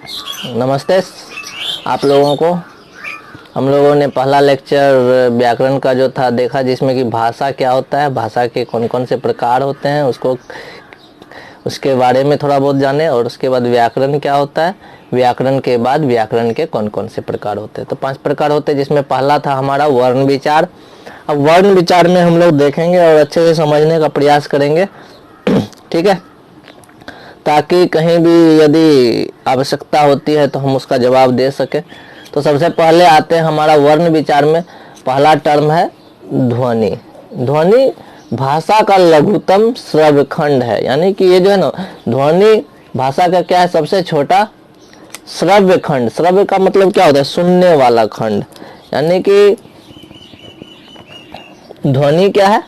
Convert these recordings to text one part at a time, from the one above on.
नमस्ते आप लोगों को। हम लोगों ने पहला लेक्चर व्याकरण का जो था देखा, जिसमें कि भाषा क्या होता है, भाषा के कौन कौन से प्रकार होते हैं उसके बारे में थोड़ा बहुत जाने, और उसके बाद व्याकरण क्या होता है, व्याकरण के बाद व्याकरण के कौन कौन से प्रकार होते हैं। तो 5 प्रकार होते हैं, जिसमें पहला था हमारा वर्ण विचार। अब वर्ण विचार में हम लोग देखेंगे और अच्छे से समझने का प्रयास करेंगे ठीक है, ताकि कहीं भी यदि आवश्यकता होती है तो हम उसका जवाब दे सके। तो सबसे पहले आते हैं हमारा वर्ण विचार में। पहला टर्म है ध्वनि। ध्वनि भाषा का लघुतम श्रव्य खंड है, यानी कि ये जो है ना, ध्वनि भाषा का क्या है, सबसे छोटा श्रव्य खंड। श्रव्य का मतलब क्या होता है, सुनने वाला खंड। यानी कि ध्वनि क्या है,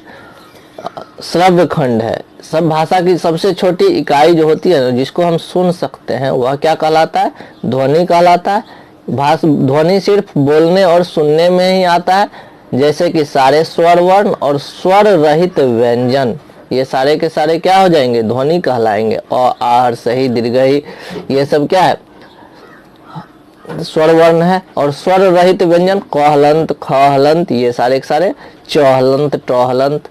श्रव्य खंड है। सब भाषा की सबसे छोटी इकाई जो होती है, जिसको हम सुन सकते हैं, वह क्या कहलाता है, ध्वनि कहलाता है। ध्वनि सिर्फ बोलने और सुनने में ही आता है, जैसे कि सारे स्वर वर्ण और स्वर रहित व्यंजन, ये सारे के सारे क्या हो जाएंगे, ध्वनि कहलाएंगे। और आहार सही दीर्घई, ये सब क्या है, स्वर वर्ण है। और स्वर रहित व्यंजन क हलंत ख हलंत, ये सारे के सारे चौहलंत टौहलंत।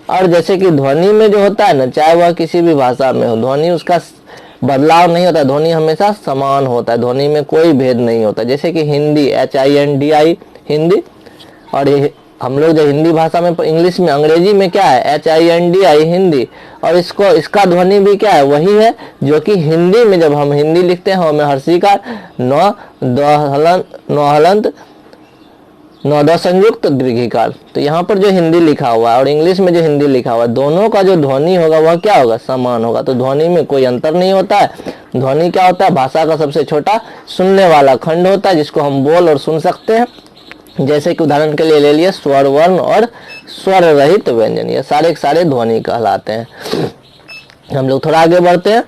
और जैसे कि ध्वनि में जो होता है ना, चाहे वह किसी भी भाषा में हो, ध्वनि उसका बदलाव नहीं होता, ध्वनि हमेशा समान होता है, ध्वनि में कोई भेद नहीं होता। जैसे कि हिंदी HINDI हिंदी, और हम लोग जो हिंदी भाषा में, इंग्लिश में, अंग्रेजी में क्या है, HINDI हिंदी, और इसका ध्वनि भी क्या है, वही है जो कि हिंदी में जब हम हिंदी लिखते हैं, हमें हर्षिकार नौ हलंत नौदा संयुक्त दीर्घिकार। तो यहाँ पर जो हिंदी लिखा हुआ है और इंग्लिश में जो हिंदी लिखा हुआ है, दोनों का जो ध्वनि होगा वह क्या होगा, समान होगा। तो ध्वनि में कोई अंतर नहीं होता है। ध्वनि क्या होता है, भाषा का सबसे छोटा सुनने वाला खंड होता है, जिसको हम बोल और सुन सकते हैं। जैसे कि उदाहरण के लिए ले लिए स्वर वर्ण और स्वर रहित व्यंजन, ये सारे के सारे ध्वनि कहलाते हैं। हम लोग थोड़ा आगे बढ़ते हैं,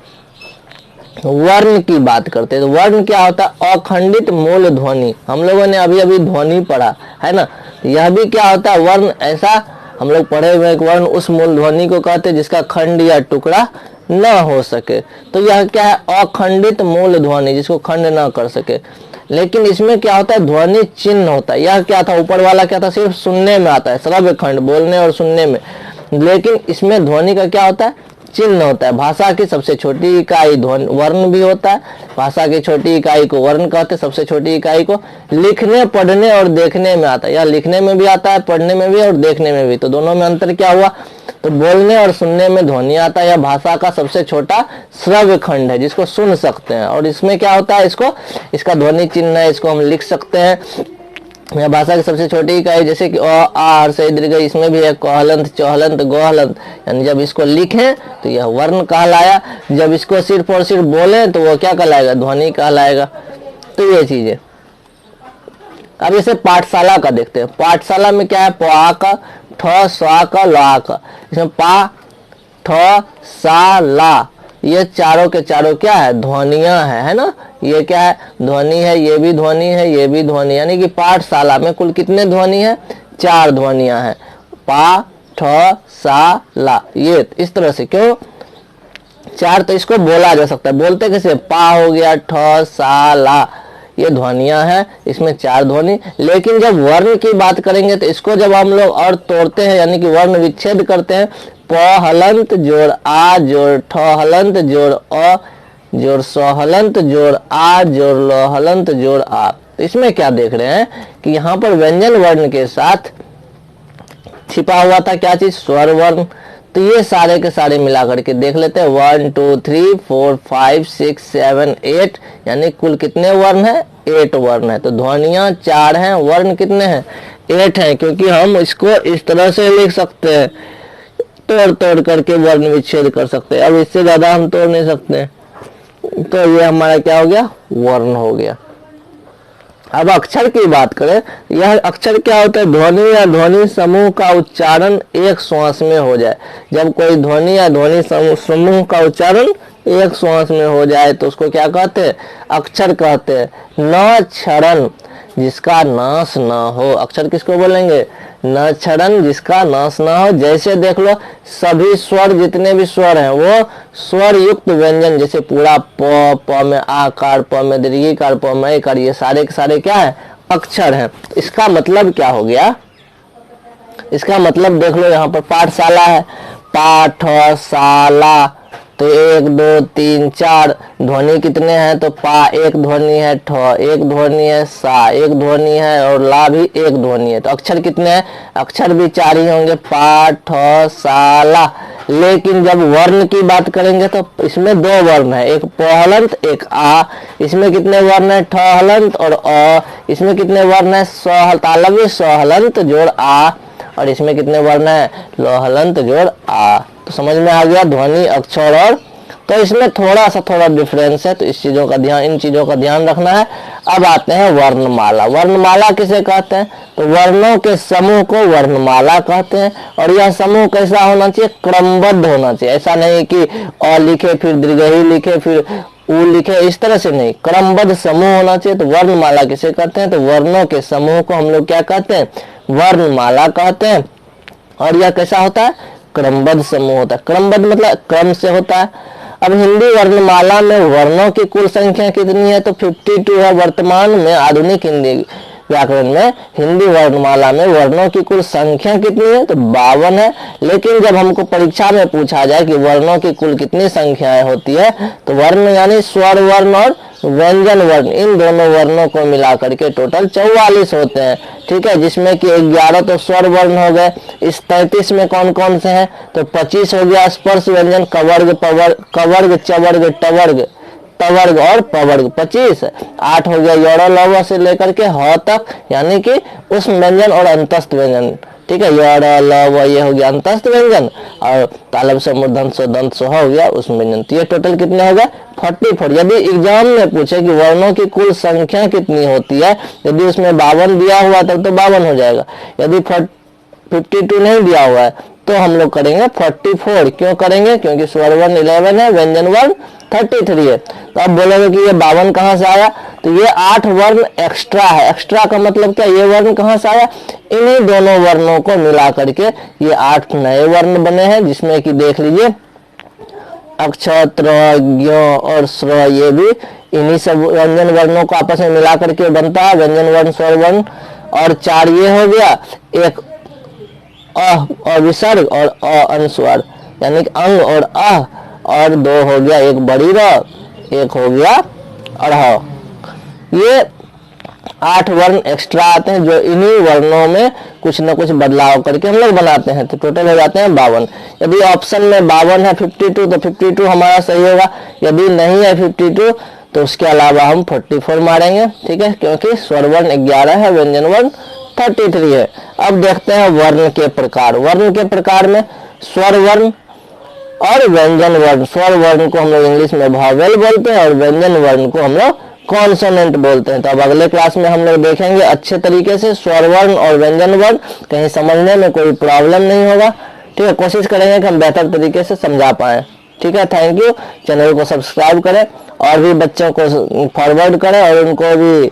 वर्ण की बात करते हैं। तो वर्ण क्या होता है, अखंडित मूल ध्वनि। हम लोगों ने अभी अभी ध्वनि पढ़ा है ना, यह भी क्या होता है, वर्ण ऐसा हम लोग पढ़े हुए, एक वर्ण उस मूल ध्वनि को कहते हैं जिसका खंड या टुकड़ा न हो सके। तो यह क्या है, अखंडित मूल ध्वनि, जिसको खंड न कर सके। लेकिन इसमें क्या होता है, ध्वनि चिन्ह होता है। यह क्या था, ऊपर वाला क्या था, सिर्फ सुनने में आता है, श्रव्य खंड, बोलने और सुनने में। लेकिन इसमें ध्वनि का क्या होता है, चिन्ह होता है। भाषा की सबसे छोटी इकाई वर्ण भी होता है। भाषा की छोटी इकाई को वर्ण कहते हैं, सबसे छोटी इकाई को। लिखने, पढ़ने और देखने में आता है। यह लिखने में भी आता है, पढ़ने में भी और देखने में भी। तो दोनों में अंतर क्या हुआ, तो बोलने और सुनने में ध्वनि आता है। यह भाषा का सबसे छोटा श्रव्य खंड है, जिसको सुन सकते हैं। और इसमें क्या होता है, इसका ध्वनि चिन्ह है, इसको हम लिख सकते हैं। यह भाषा की सबसे छोटी इकाई, जैसे कि आहार सही दीर्घई, इसमें भी है कहलंत चौहलंत गोहलंत। यानी जब इसको लिखें तो यह वर्ण कहलाया, जब इसको सिर्फ और सिर्फ बोले तो वो क्या कहलाएगा, ध्वनि कहलाएगा। तो ये चीजें। अब इसे पाठशाला का देखते हैं। पाठशाला में क्या है, पा का ठ सा का ला का, इसमें पा ठ सा ला, ये चारों के चारों क्या है, ध्वनियां है ना। ये क्या है, ध्वनि है, ये भी ध्वनि है, ये भी ध्वनि। यानी कि पाठशाला में कुल कितने ध्वनि है, 4 ध्वनियां हैं, पा ठ सा ला। ये इस तरह से, क्यों 4, तो इसको बोला जा सकता है। बोलते कैसे, पा हो गया, ठ सा ला, ये ध्वनियां हैं, इसमें 4 ध्वनि। लेकिन जब वर्ण की बात करेंगे तो इसको जब हम लोग और तोड़ते हैं, यानी कि वर्ण विच्छेद करते हैं, प हलंत जोड़ आ जोड़ ठ हलंत जोड़ अ जोड़ स हलंत जोड़ आ जोड़ ल हलंत जोड़ आ। तो इसमें क्या देख रहे हैं कि यहाँ पर व्यंजन वर्ण के साथ छिपा हुआ था क्या चीज, स्वर वर्ण। तो ये सारे के सारे मिला करके देख लेते हैं, 1 2 3 4 5 6 7 8, यानी कुल कितने वर्ण है, 8 वर्ण है। तो ध्वनियां 4 हैं, वर्ण कितने हैं, 8 हैं। क्योंकि हम इसको इस तरह से लिख सकते हैं, तोड़ तोड़ करके वर्ण विच्छेद कर सकते हैं। अब इससे ज्यादा हम तोड़ नहीं सकते। तो ये हमारा क्या हो गया, वर्ण हो गया। अब अक्षर की बात करें, यह अक्षर क्या होता है, ध्वनि या ध्वनि समूह का उच्चारण एक श्वास में हो जाए। जब कोई ध्वनि या ध्वनि समूह का उच्चारण एक श्वास में हो जाए तो उसको क्या कहते हैं, अक्षर कहते हैं। न क्षरण, जिसका नाश ना हो। अक्षर किसको बोलेंगे? न क्षरण जिसका नाश ना हो। जैसे देख लो सभी स्वर, जितने भी स्वर हैं वो स्वर युक्त व्यंजन, जैसे पूरा प में आकार, प में दीर्घिकार, प में इकार, ये सारे के सारे क्या है? अक्षर हैं। इसका मतलब क्या हो गया? इसका मतलब देख लो यहाँ पर पाठशाला है, पाठशाला, तो 1 2 3 4 ध्वनि कितने हैं? तो पा एक ध्वनि है, ठ एक ध्वनि है, सा एक ध्वनि है और ला भी एक ध्वनि है। तो अक्षर कितने हैं? अक्षर भी 4 ही होंगे, पाठशाला। लेकिन जब वर्ण की बात करेंगे तो इसमें 2 वर्ण है, एक प हलंत एक आ। इसमें कितने वर्ण है? ठ हलंत और अ। इसमें कितने वर्ण है? स तालव्य स हलंत जोड़ आ। और इसमें कितने वर्ण है? ल हलंत जोड़ आ। तो समझ में आ गया ध्वनि, अक्षर और, तो इसमें थोड़ा डिफरेंस है, तो इस चीजों का ध्यान, इन चीजों का ध्यान रखना है। अब आते हैं वर्णमाला। वर्णमाला किसे कहते हैं? तो वर्णों के समूह को वर्णमाला कहते हैं। और यह समूह कैसा होना चाहिए? क्रमबद्ध होना चाहिए। ऐसा नहीं कि अ लिखे फिर दीर्घई लिखे फिर उ लिखे, इस तरह से नहीं, क्रमबद्ध समूह होना चाहिए। तो वर्णमाला किसे कहते हैं? तो वर्णों के समूह को हम लोग क्या कहते हैं? वर्णमाला कहते हैं। और यह कैसा होता है? क्रमबद्ध समूह होता है। क्रमबद्ध मतलब क्रम से होता है। अब हिंदी वर्णमाला में वर्णों की कुल संख्या कितनी है? तो 52 है वर्तमान में। आधुनिक हिंदी व्याकरण में हिंदी वर्णमाला में वर्णों की कुल संख्या कितनी है? तो 52 है। लेकिन जब हमको परीक्षा में पूछा जाए कि वर्णों की कुल कितनी संख्याएं होती है, तो वर्ण यानी स्वर वर्ण और व्यंजन वर्ण, इन दोनों वर्णों को मिला करके टोटल 44 होते हैं। ठीक है, जिसमें कि 11 तो स्वर वर्ण हो गए। इस 33 में कौन कौन से हैं? तो 25 हो गया स्पर्श व्यंजन, कवर्ग, कवर्ग, चवर्ग, टवर्ग, तवर्ग और पवर्ग 25। 8 हो गया यड़ लव से लेकर के ह तक, यानी कि उस व्यंजन और अंतस्थ व्यंजन। ठीक है, यड़ लव ये हो गया अंतस्थ व्यंजन, और तालब से मूर्धन से दंत से हो गया उस व्यंजन। तो ये टोटल कितने हो गए? 44। यदि एग्जाम में पूछे कि वर्णों की कुल संख्या कितनी होती है, यदि उसमें 52 दिया हुआ तब तो 52 हो जाएगा। यदि 52 नहीं दिया हुआ है तो हम लोग करेंगे 44। क्यों करेंगे? क्योंकि स्वर वर्ण 11 है, व्यंजन वर्ण 33 है। तो अब बोलोगे कि ये 52 कहाँ से आया? तो ये 8 वर्ण एक्स्ट्रा है। एक्स्ट्रा का मतलब क्या? ये वर्ण कहाँ से आया? इन्हीं दोनों वर्णों को मिला करके ये 8 नए वर्ण बने हैं, जिसमें कि देख लीजिए अक्षर, त्र, ज्ञ और स्र, ये भी इन्हीं सब व्यंजन वर्णों को आपस में मिला करके बनता है व्यंजन वर्ण, स्वर वर्ण। और 4 ये हो गया, एक अविसर्ग और अनुस्वार, यानी कि अंग और अह, और 2 हो गया, एक बड़ी र, एक हो गया अरह। ये 8 वर्ण एक्स्ट्रा आते हैं, जो इन्हीं वर्णों में कुछ न कुछ बदलाव करके हम लोग बनाते हैं। तो टोटल हो जाते हैं 52। यदि ऑप्शन में 52 है 52, तो 52 हमारा सही होगा। यदि नहीं है 52, तो उसके अलावा हम 44 मारेंगे। ठीक है, क्योंकि स्वर वर्ण 11 है, व्यंजन वर्ण 33 है। अब देखते हैं वर्ण के प्रकार। वर्ण के प्रकार में स्वर वर्ण और व्यंजन वर्ण। स्वर वर्ण को हम लोग इंग्लिश में वॉवेल बोलते हैं और व्यंजन वर्ण को हम लोग कॉन्सोनेंट बोलते हैं। तो अब अगले क्लास में हम लोग देखेंगे अच्छे तरीके से स्वर वर्ण और व्यंजन वर्ण, कहीं समझने में कोई प्रॉब्लम नहीं होगा। ठीक है, कोशिश करेंगे कि हम बेहतर तरीके से समझा पाए। ठीक है, थैंक यू। चैनल को सब्सक्राइब करें और भी बच्चों को फॉरवर्ड करें और उनको भी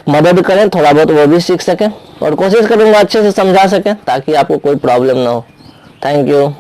मदद करें, थोड़ा बहुत वो भी सीख सकें, और कोशिश करूंगा अच्छे से समझा सकें ताकि आपको कोई प्रॉब्लम ना हो। Thank you.